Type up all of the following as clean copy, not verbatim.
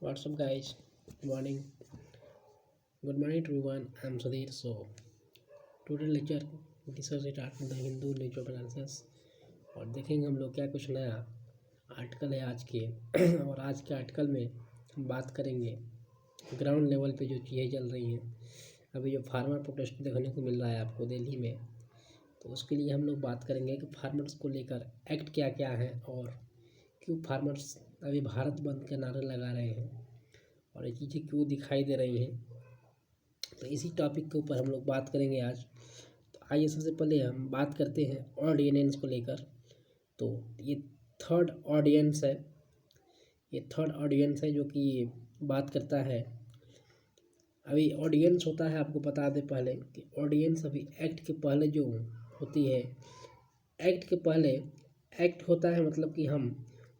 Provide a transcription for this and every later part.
What's up, guys? Good morning. Good morning to everyone. I'm Sudhir. So, today lecture this was start with the Hindu lecture analysis और देखेंगे हम लोग क्या कुछ नया article है आज के और आज के आर्टिकल में हम बात करेंगे ग्राउंड लेवल पे जो चीज़ें चल रही हैं। अभी जो फार्मर प्रोटेस्ट देखने को मिल रहा है आपको दिल्ली में, तो उसके लिए हम लोग बात करेंगे कि फार्मर्स को लेकर एक्ट क्या क्या है और क्यों फार्मर्स अभी भारत बंद के नारे लगा रहे हैं और ये चीज़ें क्यों दिखाई दे रही हैं। तो इसी टॉपिक के ऊपर हम लोग बात करेंगे आज। तो आइए सबसे पहले हम बात करते हैं ऑडियंस को लेकर। तो ये थर्ड ऑडियंस है जो कि बात करता है। अभी ऑडियंस होता है, आपको बता दें पहले कि ऑडियंस अभी एक्ट के पहले जो होती है, एक्ट के पहले एक्ट होता है मतलब कि हम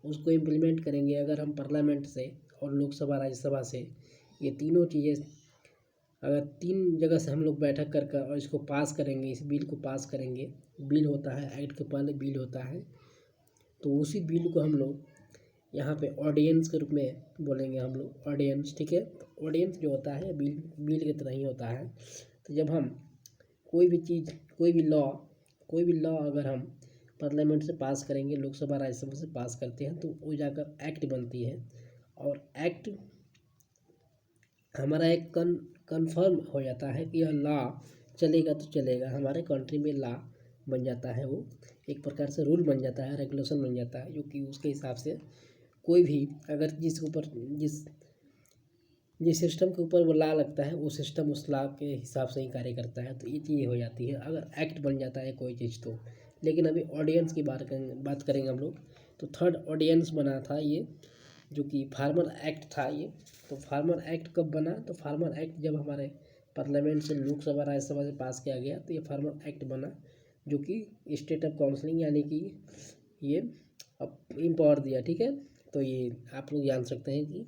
उसको इम्प्लीमेंट करेंगे अगर हम पार्लियामेंट से और लोकसभा राज्यसभा से, ये तीनों चीज़ें अगर तीन जगह से हम लोग बैठक कर और इसको पास करेंगे, इस बिल को पास करेंगे। बिल होता है, एक्ट के पहले बिल होता है, तो उसी बिल को हम लोग यहाँ पे ऑडियंस के रूप में बोलेंगे हम लोग ऑडियंस। ठीक है, तो ऑडियंस जो होता है बिल की तरह ही होता है। तो जब हम कोई भी चीज़ कोई भी लॉ अगर हम पार्लियामेंट से पास करेंगे, लोकसभा राज्यसभा से पास करते हैं, तो वो जाकर एक्ट बनती है और एक्ट हमारा एक कन्फर्म हो जाता है कि यह लॉ चलेगा तो चलेगा, हमारे कंट्री में लॉ बन जाता है। वो एक प्रकार से रूल बन जाता है, रेगुलेशन बन जाता है, जो कि उसके हिसाब से कोई भी अगर जिस सिस्टम के ऊपर वो लॉ लगता है, वो सिस्टम उस लॉ के हिसाब से ही कार्य करता है। तो ये चीज़ हो जाती है अगर एक्ट बन जाता है कोई चीज़ तो। लेकिन अभी ऑडियंस की बात करेंगे हम लोग। तो थर्ड ऑडियंस बना था ये, जो कि फार्मर एक्ट था ये। तो फार्मर एक्ट कब बना? तो फार्मर एक्ट जब हमारे पार्लियामेंट से लोकसभा राज्यसभा से पास किया गया, तो ये फार्मर एक्ट बना, जो कि स्टेट ऑफ काउंसलिंग यानी कि ये अब इम्पावर दिया। ठीक है, तो ये आप लोग जान सकते हैं कि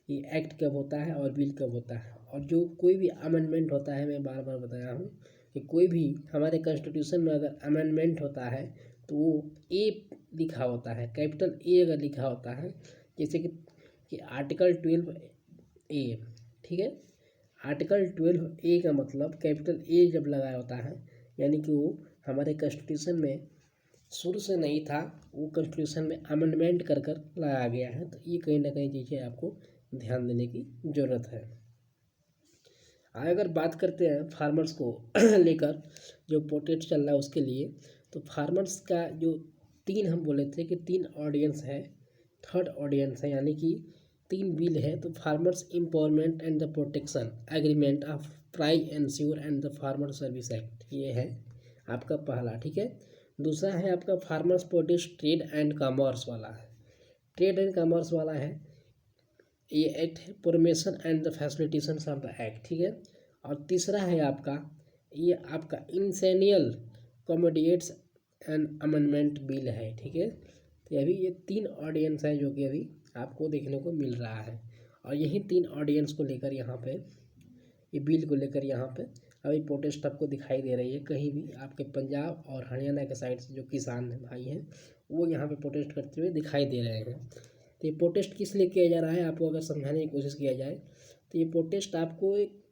ये एक्ट कब होता है और बिल कब होता है। और जो कोई भी अमेंडमेंट होता है, मैं बार बार बताया हूँ कि कोई भी हमारे कॉन्स्टिट्यूशन में अगर अमेंडमेंट होता है तो वो ए लिखा होता है, कैपिटल ए अगर लिखा होता है, जैसे कि आर्टिकल 12A। ठीक है, आर्टिकल 12A का मतलब कैपिटल ए जब लगाया होता है, यानी कि वो हमारे कॉन्स्टिट्यूशन में शुरू से नहीं था, वो कॉन्स्टिट्यूशन में अमेंडमेंट कर लाया गया है। तो ये कहीं ना कहीं चीज़ें आपको ध्यान देने की ज़रूरत है। अगर बात करते हैं फार्मर्स को लेकर जो प्रोटेस्ट चल रहा है उसके लिए, तो फार्मर्स का जो तीन हम बोले थे कि तीन ऑडियंस है, थर्ड ऑडियंस है, यानी कि तीन बिल है। तो farmers empowerment and the protection agreement of price ensure and the farmer service act, ये है आपका पहला। ठीक है, दूसरा है आपका farmers protest trade and commerce वाला है, ट्रेड एंड कॉमर्स वाला है ये एक्ट है, promotion and the facilitation of the act. ठीक है, और तीसरा है आपका ये आपका इंसेनियल कॉमोडिएट्स एंड अमेंडमेंट बिल है। ठीक है, तो अभी ये तीन ऑडियंस है जो कि अभी आपको देखने को मिल रहा है, और यही तीन ऑडियंस को लेकर यहाँ पे ये बिल को लेकर यहाँ पे अभी प्रोटेस्ट आपको दिखाई दे रही है। कहीं भी आपके पंजाब और हरियाणा के साइड से जो किसान भाई हैं वो यहाँ पे प्रोटेस्ट करते हुए दिखाई दे रहे हैं। तो ये प्रोटेस्ट किस लिए किया जा रहा है, आपको अगर समझाने की कोशिश किया जाए तो ये प्रोटेस्ट आपको एक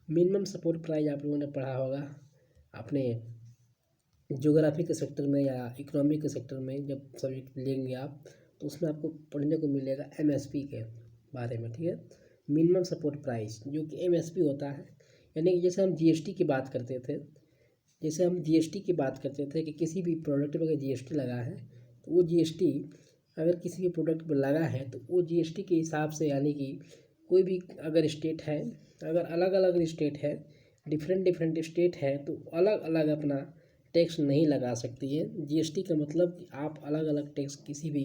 मिनिमम सपोर्ट प्राइस आप लोगों ने पढ़ा होगा अपने ज्योग्राफी के सेक्टर में या इकोनॉमी के सेक्टर में, जब सब्जेक्ट लेंगे आप तो उसमें आपको पढ़ने को मिलेगा एमएसपी के बारे में। ठीक है, मिनिमम सपोर्ट प्राइस जो कि एमएसपी होता है, यानी कि जैसे हम जीएसटी की बात करते थे, कि किसी भी प्रोडक्ट पर अगर जीएसटी लगा है तो वो जीएसटी अगर किसी भी प्रोडक्ट पर लगा है तो वो जीएसटी के हिसाब से, यानी कि कोई भी अगर स्टेट है, अगर अलग अलग स्टेट है, डिफरेंट स्टेट है, तो अलग अलग अपना टैक्स नहीं लगा सकती है। जीएसटी का मतलब कि आप अलग अलग टैक्स किसी भी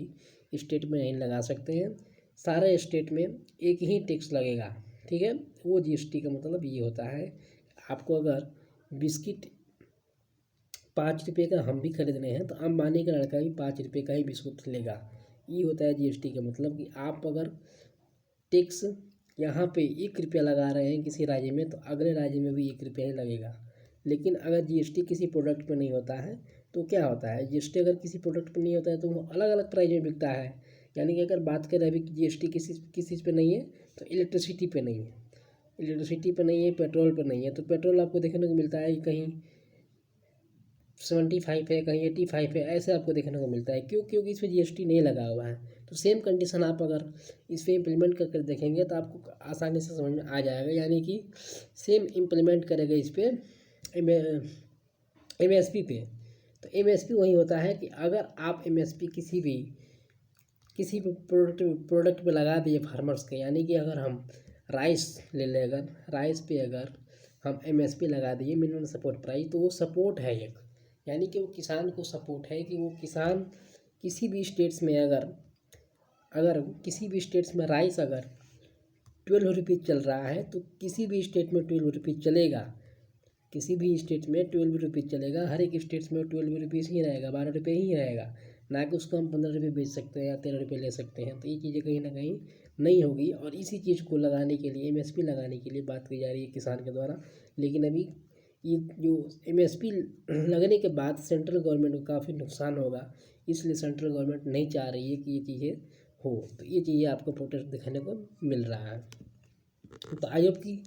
स्टेट में नहीं लगा सकते हैं, सारे स्टेट में एक ही टैक्स लगेगा। ठीक है, वो जीएसटी का मतलब ये होता है। आपको अगर बिस्किट 5 रुपये का हम भी खरीदने हैं तो अंबानी का लड़का भी 5 रुपये का ही बिस्कुट लेगा। ये होता है जीएसटी का मतलब कि आप अगर टैक्स यहाँ पे 1 रुपया लगा रहे हैं किसी राज्य में, तो अगले राज्य में भी 1 रुपया ही लगेगा। लेकिन अगर जीएसटी किसी प्रोडक्ट पर नहीं होता है तो क्या होता है, जीएसटी अगर किसी प्रोडक्ट पर नहीं होता है तो वो अलग अलग प्राइस में बिकता है। यानी कि अगर बात करें अभी जीएसटी किस चीज़ पे नहीं है, तो इलेक्ट्रिसिटी पे नहीं है, इलेक्ट्रिसिटी पे नहीं है, पेट्रोल पे नहीं है। तो पेट्रोल आपको देखने को मिलता है कि कहीं 75 है, कहीं 85 है, ऐसे आपको देखने को मिलता है। क्योंकि इस पर जीएसटी नहीं लगा हुआ है। तो सेम कंडीशन आप अगर इस पर इम्प्लीमेंट करके देखेंगे तो आपको आसानी से समझ में आ जाएगा। यानी कि सेम इम्प्लीमेंट करेगा इस पर एमएसपी पे। तो एमएसपी वही होता है कि अगर आप एमएसपी किसी भी प्रोडक्ट पे लगा दिए फार्मर्स के, यानी कि अगर हम राइस ले लें, अगर राइस पे अगर हम एमएसपी लगा दिए, मिनिमम सपोर्ट प्राइस, तो वो सपोर्ट है एक, यानी कि वो किसान को सपोर्ट है कि वो किसान किसी भी स्टेट्स में अगर किसी भी स्टेट्स में राइस अगर 12 रुपीज़ चल रहा है तो किसी भी स्टेट में 12 रुपीज़ चलेगा, किसी भी स्टेट में 12 रुपीज़ चलेगा। हर एक स्टेट्स में 12 रुपीज़ ही रहेगा, 12 रुपये ही रहेगा, ना कि उसको हम 15 रुपये बेच सकते हैं या 13 रुपये ले सकते हैं। तो ये चीज़ें कहीं ना कहीं नहीं होगी। और इसी चीज़ को लगाने के लिए, एमएसपी लगाने के लिए बात की जा रही है किसान के द्वारा। लेकिन अभी ये जो एमएसपी लगने के बाद सेंट्रल गवर्नमेंट को काफ़ी नुकसान होगा, इसलिए सेंट्रल गवर्नमेंट नहीं चाह रही है कि ये चीज़ें हो। तो ये चीज़ें आपको प्रोटेस्ट दिखाने को मिल रहा है। तो आई होप कि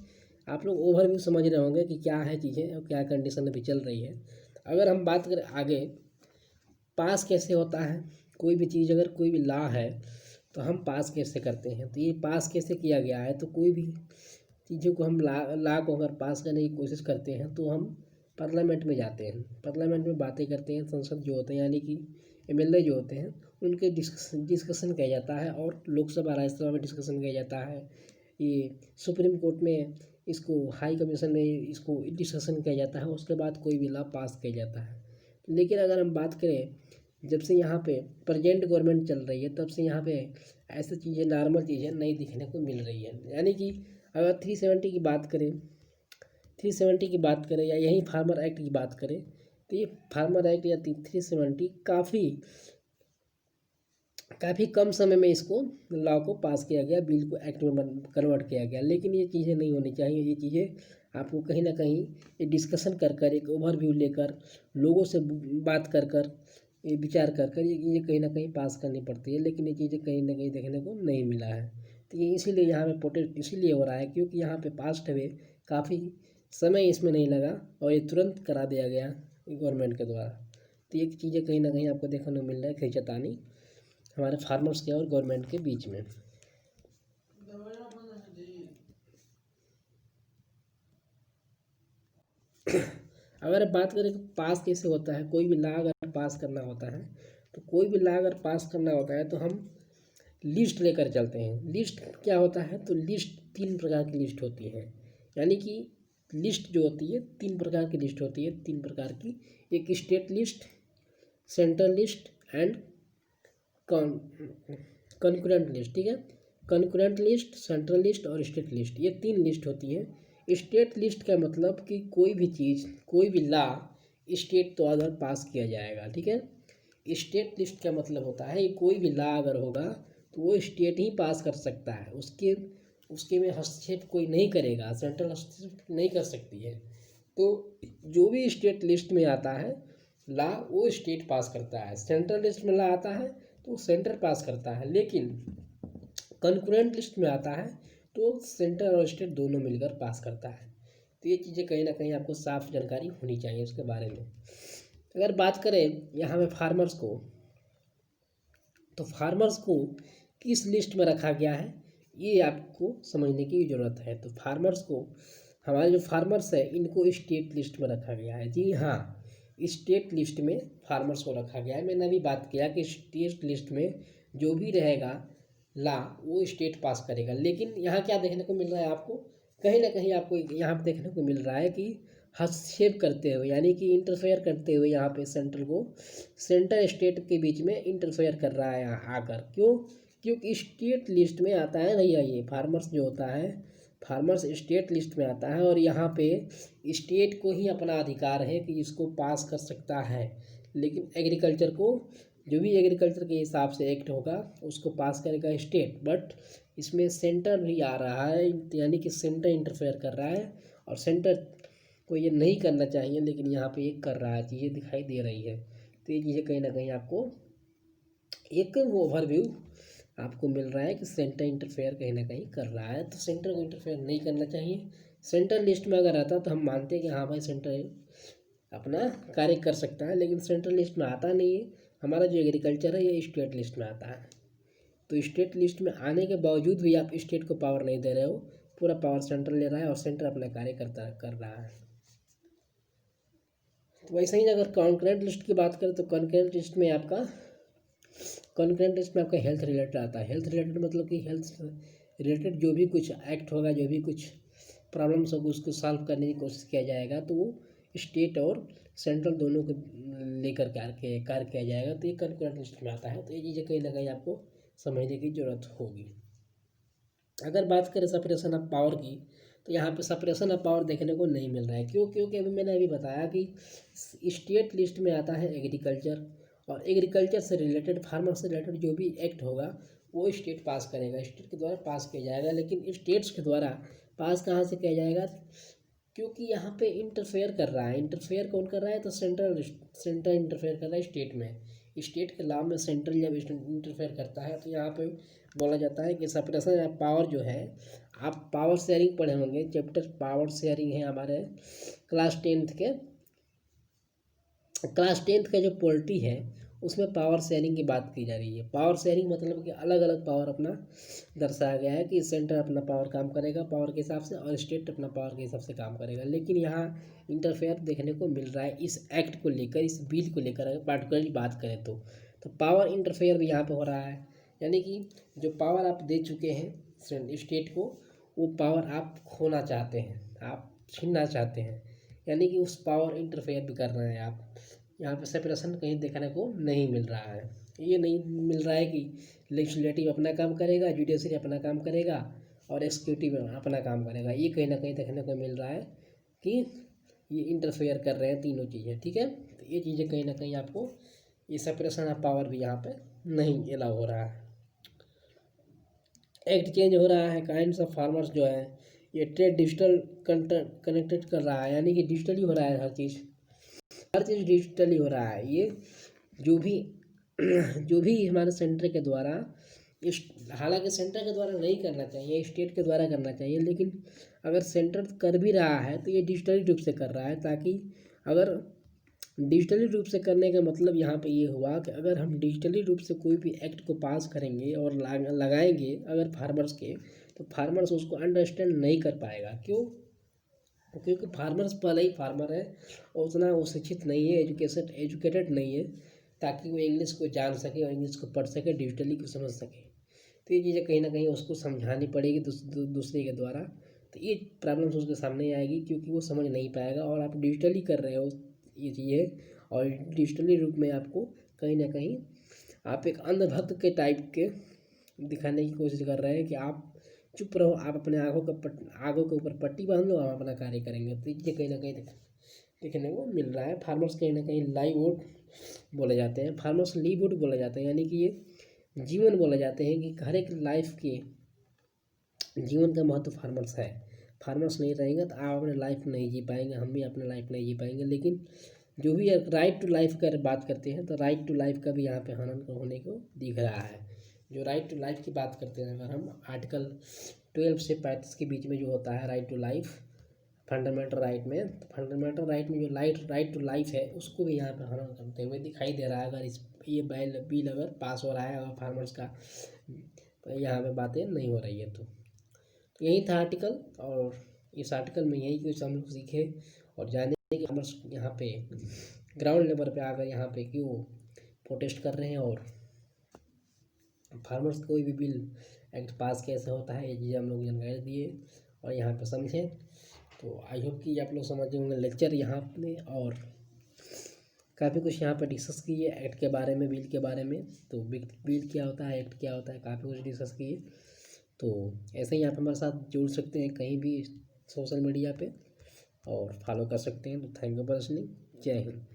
आप लोग ओवरव्यू समझ रहे होंगे कि क्या है चीज़ें और क्या कंडीशन अभी चल रही है। अगर हम बात करें आगे पास कैसे होता है, कोई भी चीज़ अगर कोई भी लॉ है तो हम पास कैसे करते हैं। तो ये पास कैसे किया गया है, तो कोई भी चीज़ों को हम लॉ को अगर पास करने की कोशिश करते हैं तो हम पार्लियामेंट में जाते हैं, पार्लियामेंट में बातें करते हैं। संसद जो होते हैं यानी कि एमएलए जो होते हैं उनके डिस्कशन किया जाता है, और लोकसभा राज्यसभा में डिस्कशन किया जाता है। ये सुप्रीम कोर्ट में इसको हाई कमीशन में इसको डिस्कशन किया जाता है, उसके बाद कोई भी लॉ पास किया जाता है। लेकिन अगर हम बात करें जब से यहाँ पे प्रेजेंट गवर्नमेंट चल रही है तब से यहाँ पे ऐसी चीज़ें, नॉर्मल चीज़ें नहीं दिखने को मिल रही है। यानी कि अगर 370 की बात करें, 370 की बात करें या यही फार्मर एक्ट की बात करें, तो ये फार्मर एक्ट या 370 काफ़ी कम समय में इसको लॉ को पास किया गया, बिल को एक्ट में कन्वर्ट किया गया। लेकिन ये चीज़ें नहीं होनी चाहिए। ये चीज़ें आपको कहीं ना कहीं ये डिस्कशन कर एक ओवरव्यू लेकर, लोगों से बात कर ये विचार कर ये चीज़ें कहीं ना कहीं पास करनी पड़ती है। लेकिन ये चीज़ें कहीं ना कहीं देखने को नहीं मिला है। तो ये इसीलिए यहाँ पे प्रोटेस्ट इसीलिए हो रहा है क्योंकि यहाँ पे पास्ट हुए काफ़ी समय इसमें नहीं लगा और ये तुरंत करा दिया गया गवर्नमेंट के द्वारा। तो ये चीज़ें कहीं ना कहीं आपको देखने को मिल रहा है खींचतानी हमारे फार्मर्स के और गवर्नमेंट के बीच में। अगर बात करें कि पास कैसे होता है, कोई भी लॉ अगर पास करना होता है तो कोई भी लॉ अगर पास करना होता है तो हम लिस्ट लेकर चलते हैं। लिस्ट क्या होता है, तो लिस्ट 3 प्रकार की लिस्ट होती है। यानी कि लिस्ट जो होती है 3 प्रकार की लिस्ट होती है, 3 प्रकार की। एक state list, central list and concurrent list. ठीक है, कॉन्करेंट लिस्ट, सेंट्रल लिस्ट और स्टेट लिस्ट, ये 3 लिस्ट होती है। स्टेट लिस्ट का मतलब कि कोई भी चीज़, कोई भी लॉ स्टेट तो अगर पास किया जाएगा। ठीक है, स्टेट लिस्ट का मतलब होता है कि कोई भी लॉ अगर होगा तो वो स्टेट ही पास कर सकता है, उसके में हस्तक्षेप कोई नहीं करेगा, सेंट्रल हस्तक्षेप नहीं कर सकती है। तो जो भी स्टेट लिस्ट में आता है लॉ वो स्टेट पास करता है, सेंट्रल लिस्ट में लॉ आता है तो सेंटर पास करता है। लेकिन कंकरेंट लिस्ट में आता है तो सेंटर और स्टेट दोनों मिलकर पास करता है। तो ये चीज़ें कहीं ना कहीं आपको साफ जानकारी होनी चाहिए उसके बारे में। अगर बात करें यहाँ पे फार्मर्स को, तो फार्मर्स को किस लिस्ट में रखा गया है ये आपको समझने की ज़रूरत है। तो फार्मर्स को, हमारे जो फार्मर्स है इनको स्टेट लिस्ट में रखा गया है। जी हाँ, स्टेट लिस्ट में फार्मर्स को रखा गया है। मैंने अभी बात किया कि स्टेट लिस्ट में जो भी रहेगा ला वो स्टेट पास करेगा। लेकिन यहाँ क्या देखने को मिल रहा है आपको, कहीं ना कहीं आपको यहाँ पे देखने को मिल रहा है कि हस्तक्षेप करते हुए, यानी कि इंटरफेयर करते हुए यहाँ पे सेंटर स्टेट के बीच में इंटरफेयर कर रहा है यहाँ आकर। क्यों? क्योंकि स्टेट लिस्ट में आता है भैया, ये फार्मर्स जो होता है, फार्मर्स स्टेट लिस्ट में आता है और यहाँ पे स्टेट को ही अपना अधिकार है कि इसको पास कर सकता है। लेकिन एग्रीकल्चर को, जो भी एग्रीकल्चर के हिसाब से एक्ट होगा उसको पास करेगा स्टेट। बट इसमें सेंटर भी आ रहा है, यानी कि सेंटर इंटरफेयर कर रहा है और सेंटर को ये नहीं करना चाहिए लेकिन यहाँ पे ये कर रहा है, चीज़ें दिखाई दे रही है। तो ये चीज़ें कहीं ना कहीं आपको एक ओवरव्यू आपको मिल रहा है कि सेंटर इंटरफेयर कहीं ना कहीं कर रहा है, तो सेंटर को इंटरफेयर नहीं करना चाहिए। सेंटर लिस्ट में अगर आता तो हम मानते हैं कि हाँ भाई सेंटर अपना कार्य कर सकता है, लेकिन सेंट्रल लिस्ट में आता नहीं है। हमारा जो एग्रीकल्चर है ये स्टेट लिस्ट में आता है, तो स्टेट लिस्ट में आने के बावजूद भी आप स्टेट को पावर नहीं दे रहे हो, पूरा पावर सेंटर ले रहा है और सेंटर अपना कार्य कर रहा है। तो वैसे ही अगर कॉन्करेंट लिस्ट की बात करें तो कॉन्करेंट लिस्ट में आपका हेल्थ रिलेटेड आता है। हेल्थ रिलेटेड मतलब कि हेल्थ रिलेटेड जो भी कुछ एक्ट होगा, जो भी कुछ प्रॉब्लम्स होगा, उसको सॉल्व करने की कोशिश किया जाएगा, तो वो स्टेट और सेंट्रल दोनों को लेकर कार्य किया जाएगा, तो ये कॉन्करेंट लिस्ट में आता है। तो ये चीज़ें कहीं ना कहीं आपको समझने की ज़रूरत होगी। अगर बात करें सेपरेशन ऑफ पावर की, तो यहाँ पे सेपरेशन ऑफ पावर देखने को नहीं मिल रहा है। क्यों? क्योंकि मैंने अभी बताया कि स्टेट लिस्ट में आता है एग्रीकल्चर, और एग्रीकल्चर से रिलेटेड, फार्मर से रिलेटेड जो भी एक्ट होगा वो स्टेट पास करेगा, स्टेट के द्वारा पास किया जाएगा। लेकिन स्टेट्स के द्वारा पास कहाँ से किया जाएगा? क्योंकि यहाँ पे इंटरफेयर कर रहा है। इंटरफेयर कौन कर रहा है? तो सेंटर इंटरफेयर कर रहा है स्टेट में। स्टेट के लॉ में सेंट्रल जब इंटरफेयर करता है तो यहाँ पे बोला जाता है कि सेपरेशन ऑफ पावर जो है, आप पावर शेयरिंग पढ़े होंगे, चैप्टर पावर शेयरिंग है हमारे क्लास टेंथ का जो पॉलिटी है उसमें पावर शेयरिंग की बात की जा रही है। पावर शेयरिंग मतलब कि अलग अलग पावर अपना दर्शाया गया है कि सेंटर अपना पावर काम करेगा पावर के हिसाब से, और स्टेट अपना पावर के हिसाब से काम करेगा। लेकिन यहाँ इंटरफेयर देखने को मिल रहा है इस एक्ट को लेकर, इस बिल को लेकर अगर पार्टिकुलरली बात करें तो पावर इंटरफेयर भी यहाँ पे हो रहा है। यानी कि जो पावर आप दे चुके हैं स्टेट को, वो पावर आप खोना चाहते हैं, आप छीनना चाहते हैं, यानी कि उस पावर इंटरफेयर भी कर रहे हैं आप। यहाँ पे सेपरेशन कहीं देखने को नहीं मिल रहा है। ये नहीं मिल रहा है कि लेजिस्लेटिव अपना काम करेगा, जुडिशरी अपना काम करेगा और एक्सिक्यूटिव अपना काम करेगा। ये कहीं ना कहीं देखने को मिल रहा है कि ये इंटरफेयर कर रहे हैं तीनों चीज़ें। ठीक है, तो ये चीज़ें कहीं ना कहीं आपको, ये सेपरेशन ऑफ पावर भी यहाँ पे नहीं अलाउ हो रहा है। एक्ट चेंज हो रहा है, काइंड्स ऑफ फार्मर्स जो है ये ट्रेड डिजिटल कनेक्टेड कर रहा है, यानी कि डिजिटली हो रहा है हर चीज़ डिजिटली हो रहा है। ये जो भी हमारे सेंटर के द्वारा, इस हालांकि सेंटर के द्वारा नहीं करना चाहिए, स्टेट के द्वारा करना चाहिए, लेकिन अगर सेंटर कर भी रहा है तो ये डिजिटली रूप से कर रहा है, ताकि अगर डिजिटली रूप से करने का मतलब यहाँ पे ये हुआ कि अगर हम डिजिटली रूप से कोई भी एक्ट को पास करेंगे और लगाएंगे अगर फार्मर्स के, तो फार्मर्स उसको अंडरस्टैंड नहीं कर पाएगा। क्यों? क्योंकि फार्मर्स पहले ही फार्मर है और उतना वो शिक्षित नहीं है, एजुकेटेड नहीं है, ताकि वो इंग्लिश को जान सके और इंग्लिश को पढ़ सके, डिजिटली को समझ सके। तो ये चीज़ें कहीं ना कहीं उसको समझानी पड़ेगी दूसरे के द्वारा, तो ये प्रॉब्लम्स उसके सामने आएगी, क्योंकि वो समझ नहीं पाएगा। और आप डिजिटली कर रहे हो ये चीज़ें, और डिजिटली रूप में आपको कहीं ना कहीं आप एक अंधभक्त के टाइप के दिखाने की कोशिश कर रहे हैं कि आप चुप रहो, आप अपने आँखों के ऊपर पट्टी बांध लो, आप अपना कार्य करेंगे। तो ये कहीं ना कहीं देखने को मिल रहा है। फार्मर्स कहीं ना कहीं लाइवहुड बोले जाते हैं, फार्मर्स लीवहुड बोले जाते हैं, यानी कि ये जीवन बोले जाते हैं कि हर एक लाइफ के जीवन का महत्व फार्मर्स है। फार्मर्स नहीं रहेंगे तो आप अपने लाइफ नहीं जी पाएंगे, हम भी अपने लाइफ नहीं जी पाएंगे। लेकिन जो भी राइट टू लाइफ का बात करते हैं तो राइट टू लाइफ का भी यहाँ पे हनन होने को दिख रहा है। जो राइट टू लाइफ की बात करते हैं, अगर हम आर्टिकल 12 से 35 के बीच में जो होता है right to life, fundamental right में, तो फंडामेंटल राइट में जो राइट टू लाइफ है उसको भी यहाँ पे हनन करते हुए दिखाई दे रहा है। अगर ये बिल अगर पास हो रहा है, अगर फार्मर्स का यहाँ पे बातें नहीं हो रही है तो यही था आर्टिकल। और इस आर्टिकल में यही कुछ हम लोग सीखे और जाने कि फार्मर्स यहाँ पे ग्राउंड लेवल पे आकर यहाँ पे क्यों प्रोटेस्ट कर रहे हैं, और फार्मर्स कोई भी बिल एक्ट पास कैसे होता है, ये चीज़ें हम लोग जानकारी दिए और यहाँ पे समझे। तो आई होप कि आप लोग समझ होंगे लेक्चर यहाँ पे, और काफ़ी कुछ यहाँ पे डिस्कस किए एक्ट के बारे में, बिल के बारे में। तो बिल क्या होता है, एक्ट क्या होता है, काफ़ी कुछ डिस्कस किए। तो ऐसे ही आप हमारे साथ जुड़ सकते हैं कहीं भी सोशल मीडिया पे और फॉलो कर सकते हैं। तो थैंक यू फॉर लिसनिंग। जय हिंद।